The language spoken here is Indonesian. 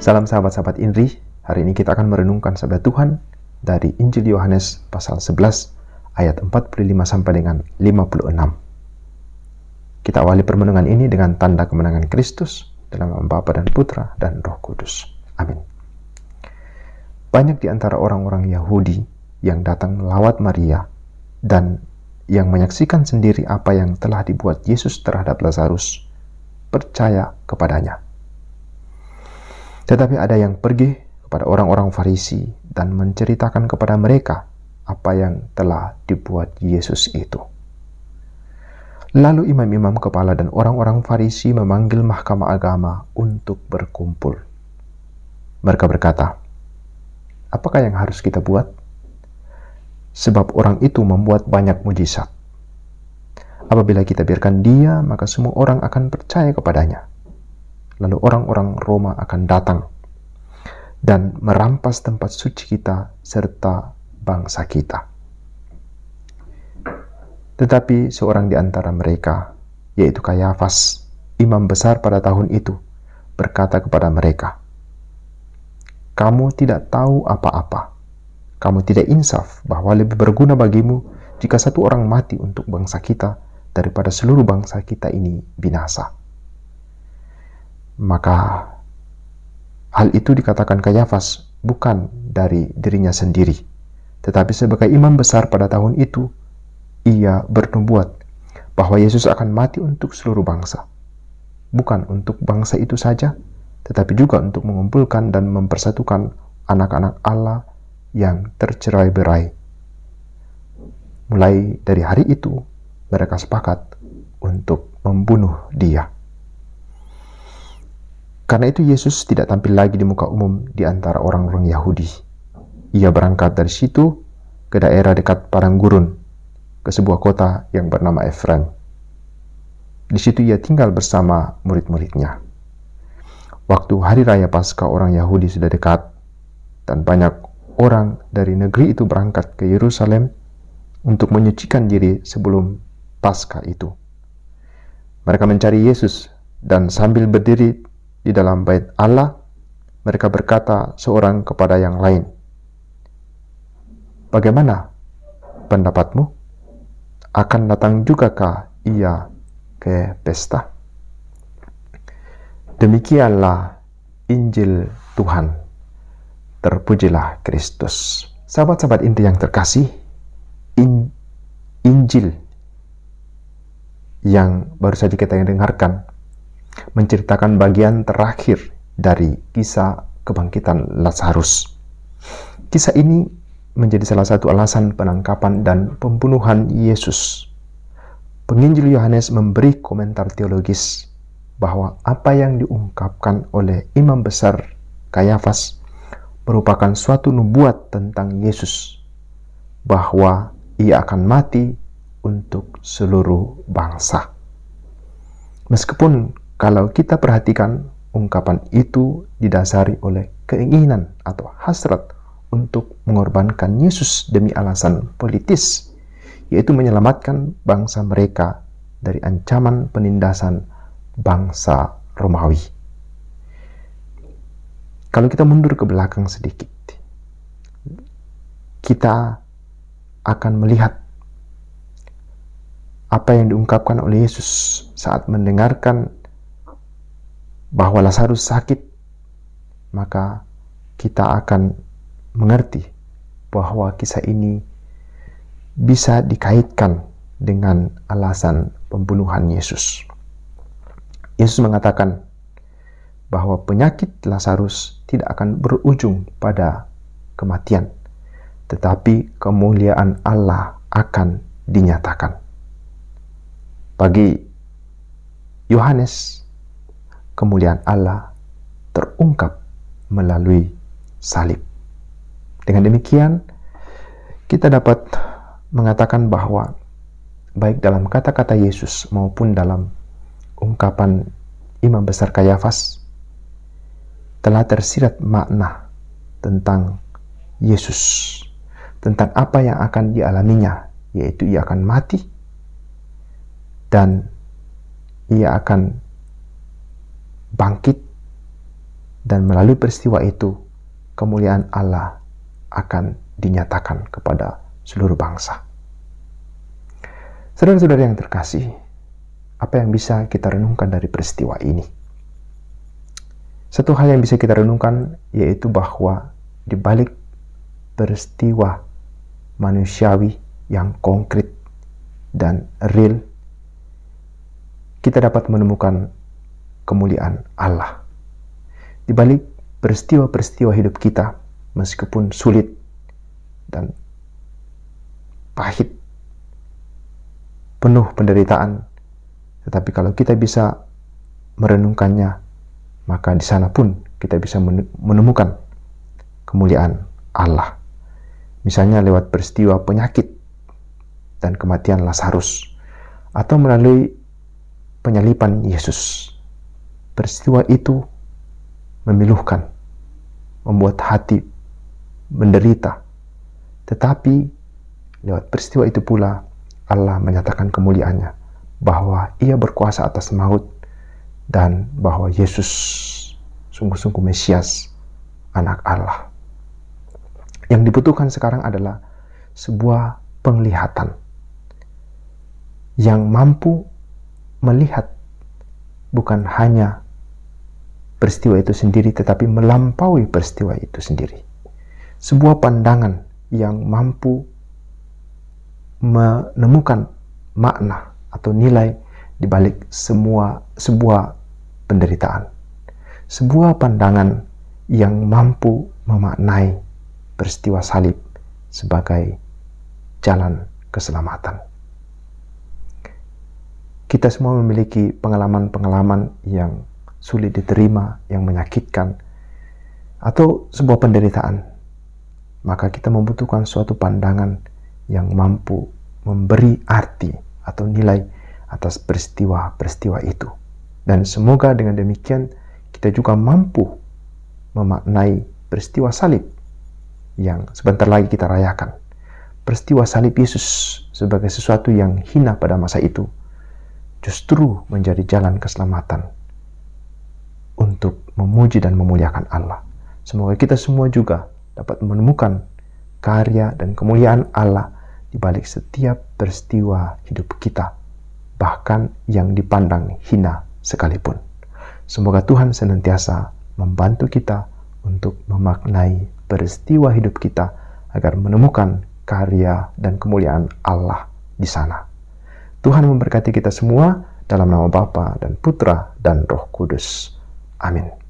Salam sahabat-sahabat Indri, hari ini kita akan merenungkan sabda Tuhan dari Injil Yohanes pasal 11 ayat 45 sampai dengan 56. Kita awali permenungan ini dengan tanda kemenangan Kristus dalam nama Bapa dan Putra dan Roh Kudus. Amin. Banyak di antara orang-orang Yahudi yang datang melawat Maria dan yang menyaksikan sendiri apa yang telah dibuat Yesus terhadap Lazarus percaya kepadanya. Tetapi ada yang pergi kepada orang-orang Farisi dan menceritakan kepada mereka apa yang telah dibuat Yesus itu. Lalu imam-imam kepala dan orang-orang Farisi memanggil mahkamah agama untuk berkumpul. Mereka berkata, "Apakah yang harus kita buat? Sebab orang itu membuat banyak mujizat. Apabila kita biarkan dia, maka semua orang akan percaya kepadanya. Lalu orang-orang Roma akan datang dan merampas tempat suci kita serta bangsa kita." Tetapi seorang di antara mereka, yaitu Kayafas, imam besar pada tahun itu, berkata kepada mereka, "Kamu tidak tahu apa-apa. Kamu tidak insaf bahwa lebih berguna bagimu jika satu orang mati untuk bangsa kita daripada seluruh bangsa kita ini binasa." Maka hal itu dikatakan Kayafas bukan dari dirinya sendiri, tetapi sebagai imam besar pada tahun itu, ia bernubuat bahwa Yesus akan mati untuk seluruh bangsa, bukan untuk bangsa itu saja, tetapi juga untuk mengumpulkan dan mempersatukan anak-anak Allah yang tercerai-berai. Mulai dari hari itu, mereka sepakat untuk membunuh dia. Karena itu Yesus tidak tampil lagi di muka umum di antara orang-orang Yahudi. Ia berangkat dari situ ke daerah dekat padang gurun, ke sebuah kota yang bernama Efraim. Di situ ia tinggal bersama murid-muridnya. Waktu hari raya Paskah orang Yahudi sudah dekat, dan banyak orang dari negeri itu berangkat ke Yerusalem untuk menyucikan diri sebelum Paskah itu. Mereka mencari Yesus, dan sambil berdiri di dalam bait Allah, mereka berkata seorang kepada yang lain, "Bagaimana pendapatmu? Akan datang jugakah ia ke pesta?" Demikianlah Injil Tuhan. Terpujilah Kristus. Sahabat-sahabat Indri yang terkasih, Injil yang baru saja kita dengarkan menceritakan bagian terakhir dari kisah kebangkitan Lazarus. Kisah ini menjadi salah satu alasan penangkapan dan pembunuhan Yesus. Penginjil Yohanes memberi komentar teologis bahwa apa yang diungkapkan oleh imam besar Kayafas merupakan suatu nubuat tentang Yesus, bahwa ia akan mati untuk seluruh bangsa. Meskipun kalau kita perhatikan, ungkapan itu didasari oleh keinginan atau hasrat untuk mengorbankan Yesus demi alasan politis, yaitu menyelamatkan bangsa mereka dari ancaman penindasan bangsa Romawi. Kalau kita mundur ke belakang sedikit, kita akan melihat apa yang diungkapkan oleh Yesus saat mendengarkan bahwa Lazarus sakit. Maka kita akan mengerti bahwa kisah ini bisa dikaitkan dengan alasan pembunuhan Yesus. Yesus mengatakan bahwa penyakit Lazarus tidak akan berujung pada kematian, tetapi kemuliaan Allah akan dinyatakan. Bagi Yohanes, kemuliaan Allah terungkap melalui salib. Dengan demikian, kita dapat mengatakan bahwa baik dalam kata-kata Yesus maupun dalam ungkapan imam besar Kayafas telah tersirat makna tentang Yesus, tentang apa yang akan dialaminya, yaitu ia akan mati dan ia akan bangkit Dan melalui peristiwa itu, kemuliaan Allah akan dinyatakan kepada seluruh bangsa. Saudara-saudara yang terkasih, apa yang bisa kita renungkan dari peristiwa ini? Satu hal yang bisa kita renungkan yaitu bahwa di balik peristiwa manusiawi yang konkret dan real, kita dapat menemukan kemuliaan Allah. Di balik peristiwa-peristiwa hidup kita, meskipun sulit dan pahit, penuh penderitaan, tetapi kalau kita bisa merenungkannya, maka di sana pun kita bisa menemukan kemuliaan Allah. Misalnya lewat peristiwa penyakit dan kematian Lazarus, atau melalui penyaliban Yesus. Peristiwa itu memiluhkan, membuat hati menderita. Tetapi lewat peristiwa itu pula Allah menyatakan kemuliaannya, bahwa Ia berkuasa atas maut dan bahwa Yesus sungguh-sungguh Mesias, anak Allah. Yang dibutuhkan sekarang adalah sebuah penglihatan yang mampu melihat bukan hanya peristiwa itu sendiri, tetapi melampaui peristiwa itu sendiri. Sebuah pandangan yang mampu menemukan makna atau nilai di balik sebuah penderitaan. Sebuah pandangan yang mampu memaknai peristiwa salib sebagai jalan keselamatan. Kita semua memiliki pengalaman-pengalaman yang sulit diterima, yang menyakitkan, atau sebuah penderitaan. Maka kita membutuhkan suatu pandangan yang mampu memberi arti atau nilai atas peristiwa-peristiwa itu. Dan semoga dengan demikian kita juga mampu memaknai peristiwa salib yang sebentar lagi kita rayakan. Peristiwa salib Yesus sebagai sesuatu yang hina pada masa itu justru menjadi jalan keselamatan untuk memuji dan memuliakan Allah. Semoga kita semua juga dapat menemukan karya dan kemuliaan Allah di balik setiap peristiwa hidup kita, bahkan yang dipandang hina sekalipun. Semoga Tuhan senantiasa membantu kita untuk memaknai peristiwa hidup kita agar menemukan karya dan kemuliaan Allah di sana. Tuhan memberkati kita semua dalam nama Bapa dan Putra dan Roh Kudus. Amin.